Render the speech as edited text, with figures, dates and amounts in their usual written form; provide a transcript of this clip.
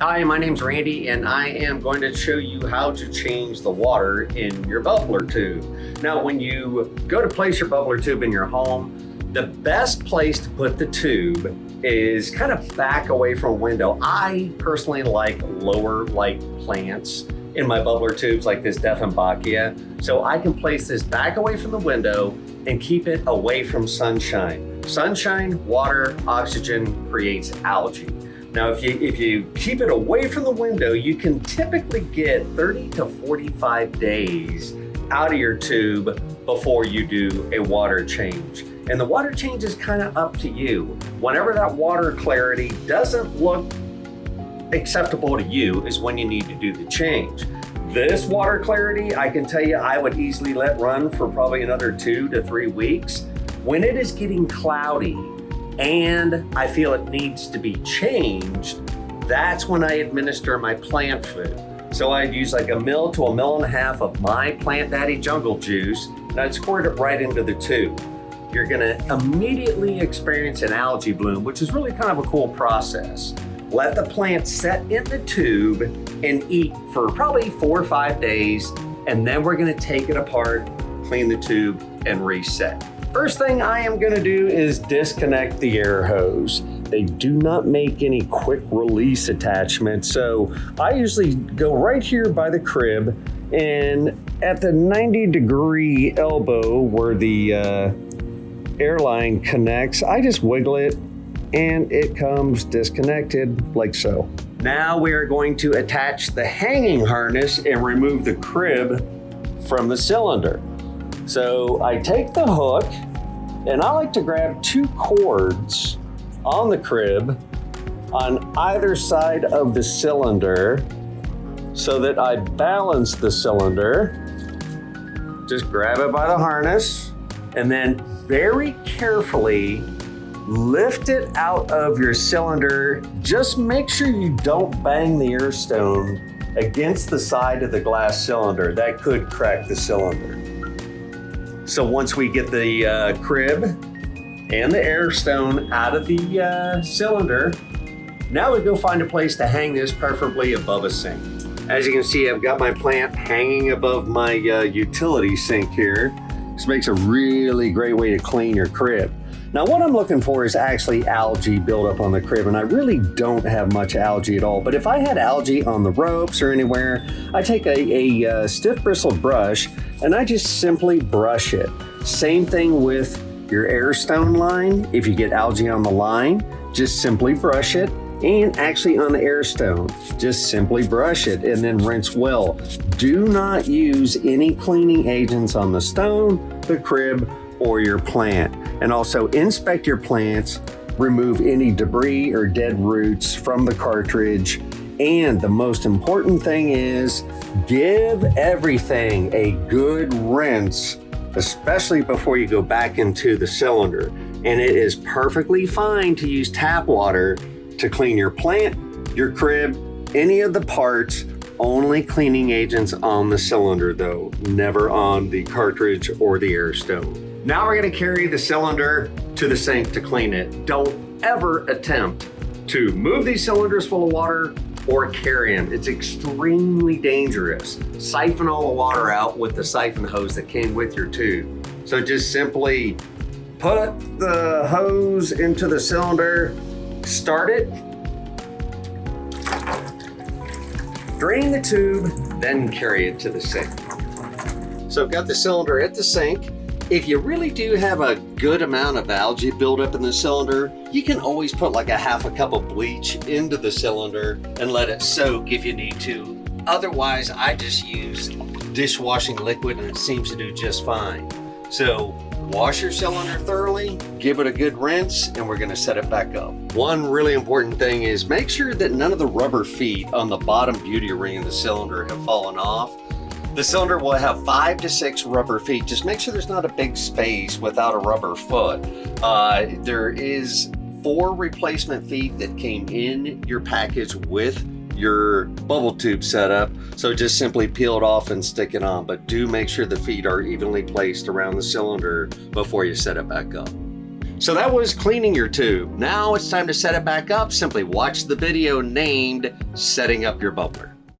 Hi, my name's Randy, and I am going to show you how to change the water in your bubbler tube. Now, when you go to place your bubbler tube in your home, the best place to put the tube is kind of back away from a window. I personally like lower light plants in my bubbler tubes like this Dieffenbachia. So I can place this back away from the window and keep it away from sunshine. Sunshine, water, oxygen creates algae. Now, if you keep it away from the window, you can typically get 30 to 45 days out of your tube before you do a water change. And the water change is kind of up to you. Whenever that water clarity doesn't look acceptable to you is when you need to do the change. This water clarity, I can tell you, I would easily let run for probably another 2 to 3 weeks. When it is getting cloudy, and I feel it needs to be changed, that's when I administer my plant food. So I'd use like 1 ml to 1.5 ml of my Plant Daddy Jungle Juice, and I'd squirt it right into the tube. You're gonna immediately experience an algae bloom, which is really kind of a cool process. Let the plant set in the tube and eat for probably 4 or 5 days, and then we're gonna take it apart, clean the tube, and reset. First thing I am gonna do is disconnect the air hose. They do not make any quick release attachments, so I usually go right here by the crib, and at the 90-degree elbow where the air line connects, I just wiggle it and it comes disconnected like so. Now we are going to attach the hanging harness and remove the crib from the cylinder. So I take the hook and I like to grab 2 cords on the crib on either side of the cylinder so that I balance the cylinder. Just grab it by the harness and then very carefully lift it out of your cylinder. Just make sure you don't bang the air stone against the side of the glass cylinder. That could crack the cylinder. So once we get the crib and the air stone out of the cylinder, now we go find a place to hang this, preferably above a sink. As you can see, I've got my plant hanging above my utility sink here. This makes a really great way to clean your crib. Now what I'm looking for is actually algae buildup on the crib, and I really don't have much algae at all. But if I had algae on the ropes or anywhere, I take a stiff bristled brush and I just simply brush it. Same thing with your air stone line. If you get algae on the line, just simply brush it. And actually on the air stone, just simply brush it and then rinse well. Do not use any cleaning agents on the stone, the crib, or your plant. And also inspect your plants, remove any debris or dead roots from the cartridge. And the most important thing is give everything a good rinse, especially before you go back into the cylinder. And it is perfectly fine to use tap water to clean your plant, your crib, any of the parts. Only cleaning agents on the cylinder though, never on the cartridge or the air stone. Now we're gonna carry the cylinder to the sink to clean it. Don't ever attempt to move these cylinders full of water or carry them. It's extremely dangerous. Siphon all the water out with the siphon hose that came with your tube. So just simply put the hose into the cylinder, start it, drain the tube, then carry it to the sink. So I've got the cylinder at the sink. If you really do have a good amount of algae buildup in the cylinder, you can always put like a 1/2 cup of bleach into the cylinder and let it soak if you need to. Otherwise, I just use dishwashing liquid and it seems to do just fine. So wash your cylinder thoroughly, give it a good rinse, and we're gonna set it back up. One really important thing is make sure that none of the rubber feet on the bottom beauty ring of the cylinder have fallen off. The cylinder will have 5 to 6 rubber feet. Just make sure there's not a big space without a rubber foot. There is 4 replacement feet that came in your package with your bubble tube setup. So just simply peel it off and stick it on, but do make sure the feet are evenly placed around the cylinder before you set it back up. So that was cleaning your tube. Now it's time to set it back up. Simply watch the video named Setting Up Your Bubbler.